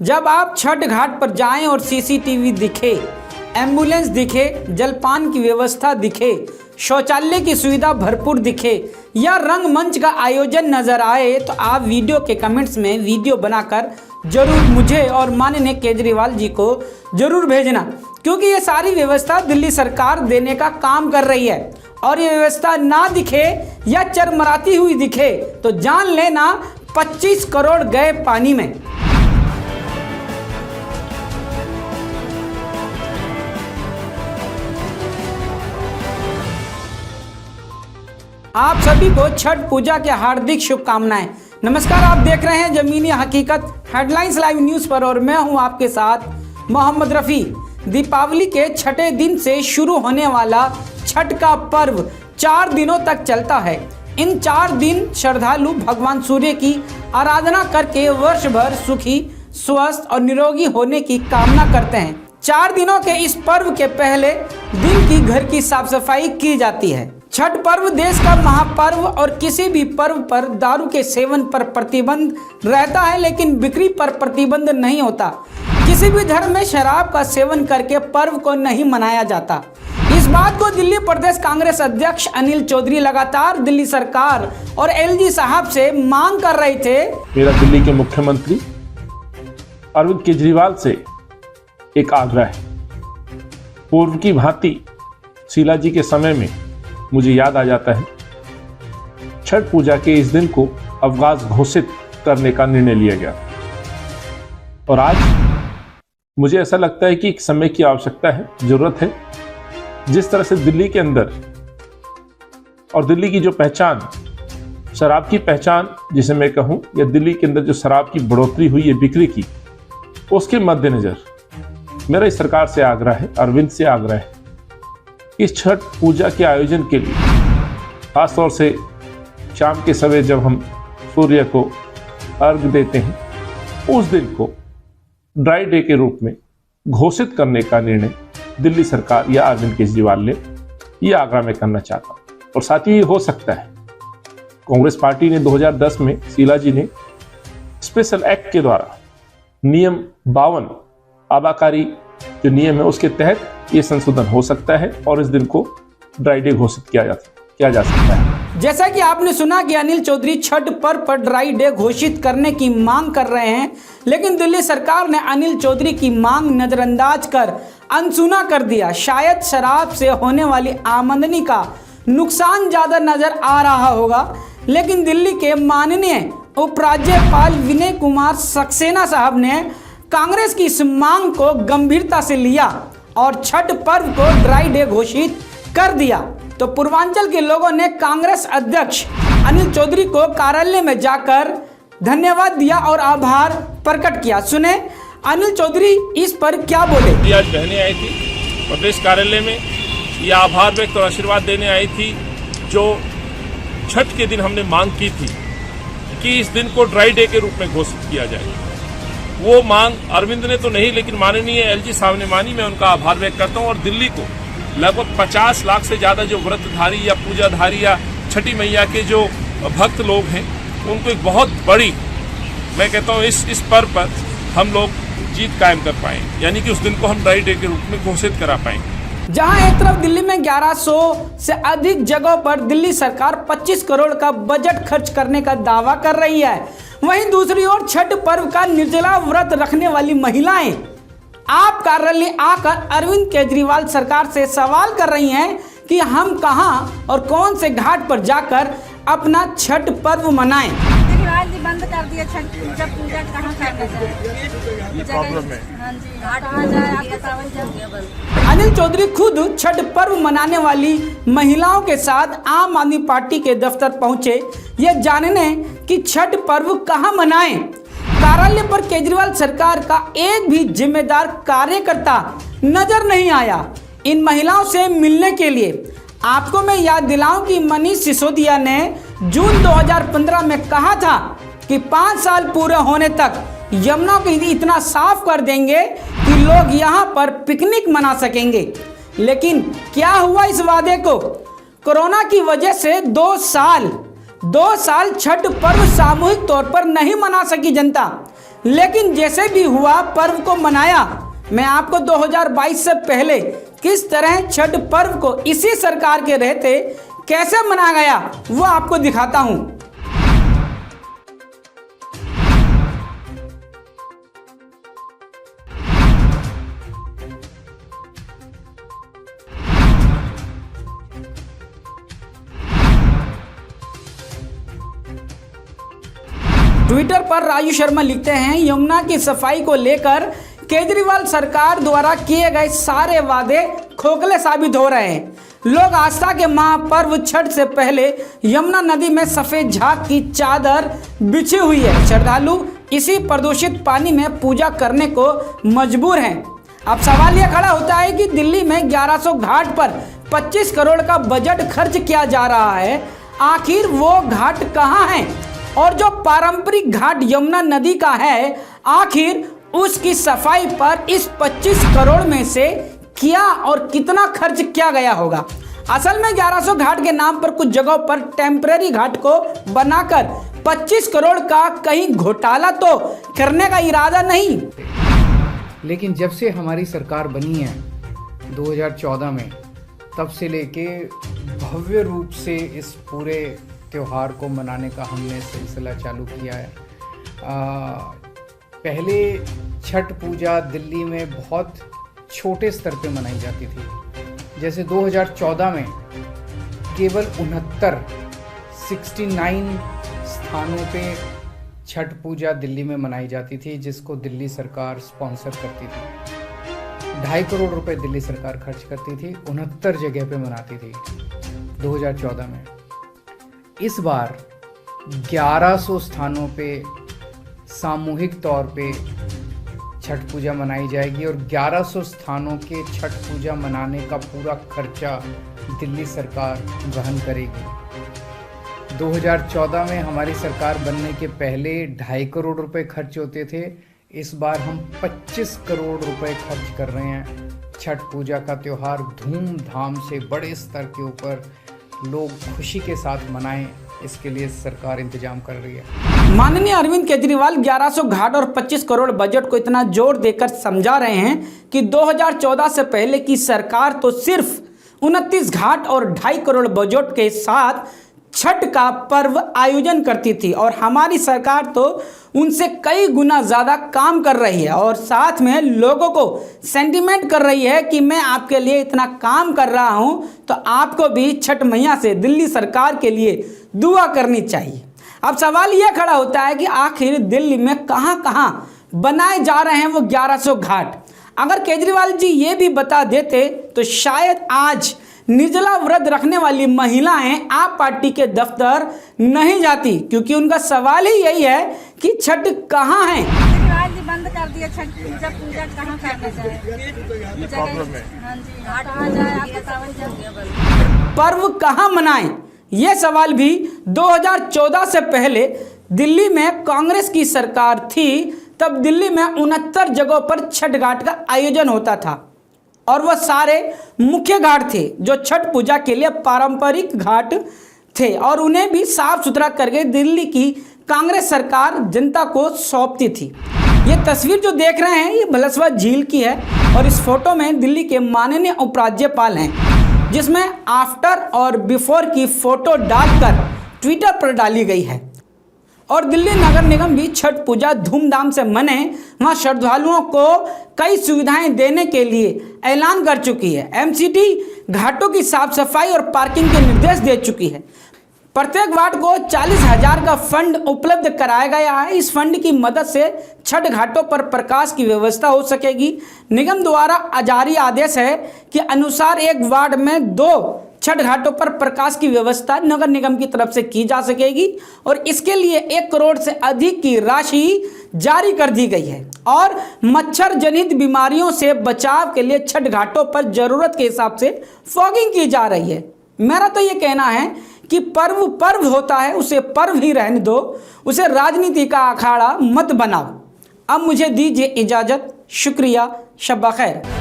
जब आप छठ घाट पर जाएं और सीसीटीवी दिखे, एम्बुलेंस दिखे, जलपान की व्यवस्था दिखे, शौचालय की सुविधा भरपूर दिखे या रंगमंच का आयोजन नजर आए तो आप वीडियो के कमेंट्स में वीडियो बनाकर जरूर मुझे और माननीय केजरीवाल जी को जरूर भेजना, क्योंकि ये सारी व्यवस्था दिल्ली सरकार देने का काम कर रही है। और ये व्यवस्था ना दिखे या चरमराती हुई दिखे तो जान लेना 25 करोड़ गए पानी में। आप सभी को छठ पूजा के हार्दिक शुभकामनाएं। नमस्कार, आप देख रहे हैं जमीनी हकीकत हेडलाइंस लाइव न्यूज पर और मैं हूं आपके साथ मोहम्मद रफी। दीपावली के छठे दिन से शुरू होने वाला छठ का पर्व 4 दिनों तक चलता है। इन 4 दिन श्रद्धालु भगवान सूर्य की आराधना करके वर्ष भर सुखी, स्वस्थ और निरोगी होने की कामना करते हैं। 4 दिनों के इस पर्व के पहले दिन की घर की साफ सफाई की जाती है। छठ पर्व देश का महापर्व और किसी भी पर्व पर दारू के सेवन पर प्रतिबंध रहता है, लेकिन बिक्री पर प्रतिबंध नहीं होता। किसी भी धर्म में शराब का सेवन करके पर्व को नहीं मनाया जाता। इस बात को दिल्ली प्रदेश कांग्रेस अध्यक्ष अनिल चौधरी लगातार दिल्ली सरकार और एलजी साहब से मांग कर रहे थे। मेरा दिल्ली के मुख्यमंत्री अरविंद केजरीवाल से एक आग्रह है। पूर्व की भांति शीला जी के समय में मुझे याद आ जाता है, छठ पूजा के इस दिन को अवकाश घोषित करने का निर्णय लिया गया और आज मुझे ऐसा लगता है कि एक समय की आवश्यकता है, जरूरत है। जिस तरह से दिल्ली के अंदर और दिल्ली की जो पहचान, शराब की पहचान जिसे मैं कहूं, या दिल्ली के अंदर जो शराब की बढ़ोतरी हुई है बिक्री की, उसके मद्देनजर मेरा इस सरकार से आग्रह है, अरविंद से आग्रह है, इस छठ पूजा के आयोजन के लिए खासतौर से शाम के समय जब हम सूर्य को अर्घ्य देते हैं, उस दिन को ड्राई डे के रूप में घोषित करने का निर्णय दिल्ली सरकार या अरविंद केजरीवाल ने, ये आग्रह मैं करना चाहता हूँ। और साथ ही ये हो सकता है, कांग्रेस पार्टी ने 2010 में शीला जी ने स्पेशल एक्ट के द्वारा नियम 52 आबाकारी जो नियम है उसके तहत ये संशोधन हो सकता है और इस दिन को ड्राई डे घोषित किया जा सकता है। जैसा कि आपने सुना कि अनिल चौधरी छठ पर्व पर ड्राई डे घोषित करने की मांग कर रहे हैं, लेकिन दिल्ली सरकार ने अनिल चौधरी की मांग नजरअंदाज कर अनसुना कर दिया। शायद शराब से होने वाली आमदनी का नुकसान ज्यादा नजर आ रहा होगा, लेकिन दिल्ली के माननीय उपराज्यपाल विनय कुमार सक्सेना साहब ने कांग्रेस की इस मांग को गंभीरता से लिया और छठ पर्व को ड्राई डे घोषित कर दिया। तो पूर्वांचल के लोगों ने कांग्रेस अध्यक्ष अनिल चौधरी को कार्यालय में जाकर धन्यवाद दिया और आभार प्रकट किया। सुने अनिल चौधरी इस पर क्या बोले। आज बहनें आई थी प्रदेश कार्यालय में, ये आभार व्यक्त और आशीर्वाद देने आई थी। जो छठ के दिन हमने मांग की थी कि इस दिन को ड्राई डे के रूप में घोषित किया जाए, वो मांग अरविंद ने तो नहीं, लेकिन माननीय एलजी साहब ने मानी। मैं उनका आभार व्यक्त करता हूं और दिल्ली को लगभग 50 लाख से ज़्यादा जो व्रतधारी या पूजाधारी या छठी मैया के जो भक्त लोग हैं, उनको एक बहुत बड़ी, मैं कहता हूं, इस पर्व पर हम लोग जीत कायम कर पाएँ, यानी कि उस दिन को हम ड्राई डे के रूप में घोषित करा पाएंगे। जहां एक तरफ दिल्ली में 1100 से अधिक जगहों पर दिल्ली सरकार 25 करोड़ का बजट खर्च करने का दावा कर रही है, वहीं दूसरी ओर छठ पर्व का निर्जला व्रत रखने वाली महिलाएं आप कार्यालय आकर अरविंद केजरीवाल सरकार से सवाल कर रही हैं कि हम कहां और कौन से घाट पर जाकर अपना छठ पर्व मनाएं। केजरीवाल जी बंद कर दिया छठ पूजा कहाँ करना चाहिए? अनिल चौधरी खुद छठ पर्व मनाने वाली महिलाओं के साथ आम आदमी पार्टी के दफ्तर पहुंचे ये जानने कि छठ पर्व कहां मनाएं। कार्यालय पर केजरीवाल सरकार का एक भी जिम्मेदार कार्यकर्ता नजर नहीं आया इन महिलाओं से मिलने के लिए। आपको मैं याद दिलाऊं कि मनीष सिसोदिया ने जून 2015 में कहा था कि 5 साल पूरे होने तक यमुना को इतना साफ कर देंगे कि लोग यहाँ पर पिकनिक मना सकेंगे। लेकिन क्या हुआ इस वादे को? कोरोना की वजह से 2 साल छठ पर्व सामूहिक तौर पर नहीं मना सकी जनता। लेकिन जैसे भी हुआ पर्व को मनाया। मैं आपको 2022 से पहले किस तरह छठ पर्व को इसी सरकार के रहते कैसे मनाया गया वो आपको दिखाता हूं। ट्विटर पर राजू शर्मा लिखते हैं, यमुना की सफाई को लेकर केजरीवाल सरकार द्वारा किए गए सारे वादे खोखले साबित हो रहे हैं। लोग आस्था के महापर्व छठ से पहले यमुना नदी में सफेद झाग की चादर बिछी हुई है। श्रद्धालु इसी प्रदूषित पानी में पूजा करने को मजबूर हैं। अब सवाल यह खड़ा होता है कि दिल्ली में 1100 घाट पर 25 करोड़ का बजट खर्च किया जा रहा है, आखिर वो घाट कहाँ हैं? और जो पारंपरिक घाट यमुना नदी का है, आखिर उसकी सफाई पर इस 25 करोड़ में से क्या और कितना खर्च किया गया होगा? असल में 1100 घाट के नाम पर कुछ जगहों पर टेम्परेरी घाट को बनाकर 25 करोड़ का कहीं घोटाला तो करने का इरादा नहीं। लेकिन जब से हमारी सरकार बनी है 2014 में, तब से लेके भव्य रूप से इस पूरे त्योहार को मनाने का हमने सिलसिला चालू किया है। पहले छठ पूजा दिल्ली में बहुत छोटे स्तर पे मनाई जाती थी। जैसे 2014 में केवल 69 स्थानों पे छठ पूजा दिल्ली में मनाई जाती थी, जिसको दिल्ली सरकार स्पॉन्सर करती थी। 2.5 करोड़ रुपए दिल्ली सरकार खर्च करती थी, 69 जगह पे मनाती थी 2014 में। इस बार 1100 स्थानों पे सामूहिक तौर पे छठ पूजा मनाई जाएगी और 1100 स्थानों के छठ पूजा मनाने का पूरा खर्चा दिल्ली सरकार वहन करेगी। 2014 में हमारी सरकार बनने के पहले 2.5 करोड़ रुपए खर्च होते थे। इस बार हम 25 करोड़ रुपए खर्च कर रहे हैं। छठ पूजा का त्यौहार धूमधाम से बड़े स्तर के ऊपर लोग खुशी के साथ मनाएं, इसके लिए सरकार इंतजाम कर रही है। माननीय अरविंद केजरीवाल 1100 घाट और 25 करोड़ बजट को इतना जोर देकर समझा रहे हैं कि 2014 से पहले की सरकार तो सिर्फ 29 घाट और 2.5 करोड़ बजट के साथ छठ का पर्व आयोजन करती थी और हमारी सरकार तो उनसे कई गुना ज़्यादा काम कर रही है और साथ में लोगों को सेंटिमेंट कर रही है कि मैं आपके लिए इतना काम कर रहा हूं तो आपको भी छठ मैया से दिल्ली सरकार के लिए दुआ करनी चाहिए। अब सवाल यह खड़ा होता है कि आखिर दिल्ली में कहां कहां बनाए जा रहे हैं वो 1100 घाट। अगर केजरीवाल जी ये भी बता देते तो शायद आज निर्जला व्रत रखने वाली महिलाएं आप पार्टी के दफ्तर नहीं जाती, क्योंकि उनका सवाल ही यही है कि छठ कहाँ है। केजरीवाल जी बंद कर दिए छठ पूजा, पूजा कहाँ करना चाहिए? हाँ जी, कहाँ जाए आप बताओ। पर्व कहाँ मनाएं, ये सवाल भी 2014 से पहले दिल्ली में कांग्रेस की सरकार थी, तब दिल्ली में 69 जगहों पर छठ घाट का आयोजन होता था और वह सारे मुख्य घाट थे जो छठ पूजा के लिए पारंपरिक घाट थे और उन्हें भी साफ सुथरा करके दिल्ली की कांग्रेस सरकार जनता को सौंपती थी। ये तस्वीर जो देख रहे हैं ये बलसवा झील की है और इस फोटो में दिल्ली के माननीय उपराज्यपाल हैं, जिसमें आफ्टर और बिफोर की फोटो डालकर ट्विटर पर डाली गई है। और दिल्ली नगर निगम भी छठ पूजा धूमधाम से मने, वहाँ श्रद्धालुओं को कई सुविधाएं देने के लिए ऐलान कर चुकी है। एमसीडी घाटों की साफ सफाई और पार्किंग के निर्देश दे चुकी है। प्रत्येक वार्ड को 40,000 का फंड उपलब्ध कराया गया है। इस फंड की मदद से छठ घाटों पर प्रकाश की व्यवस्था हो सकेगी। निगम द्वारा जारी आदेश है कि अनुसार एक वार्ड में 2 छठ घाटों पर प्रकाश की व्यवस्था नगर निगम की तरफ से की जा सकेगी और इसके लिए 1 करोड़ से अधिक की राशि जारी कर दी गई है। और मच्छर जनित बीमारियों से बचाव के लिए छठ घाटों पर जरूरत के हिसाब से फॉगिंग की जा रही है। मेरा तो ये कहना है कि पर्व पर्व होता है, उसे पर्व ही रहने दो, उसे राजनीति का अखाड़ा मत बनाओ। अब मुझे दीजिए इजाजत। शुक्रिया, शब्बा खैर।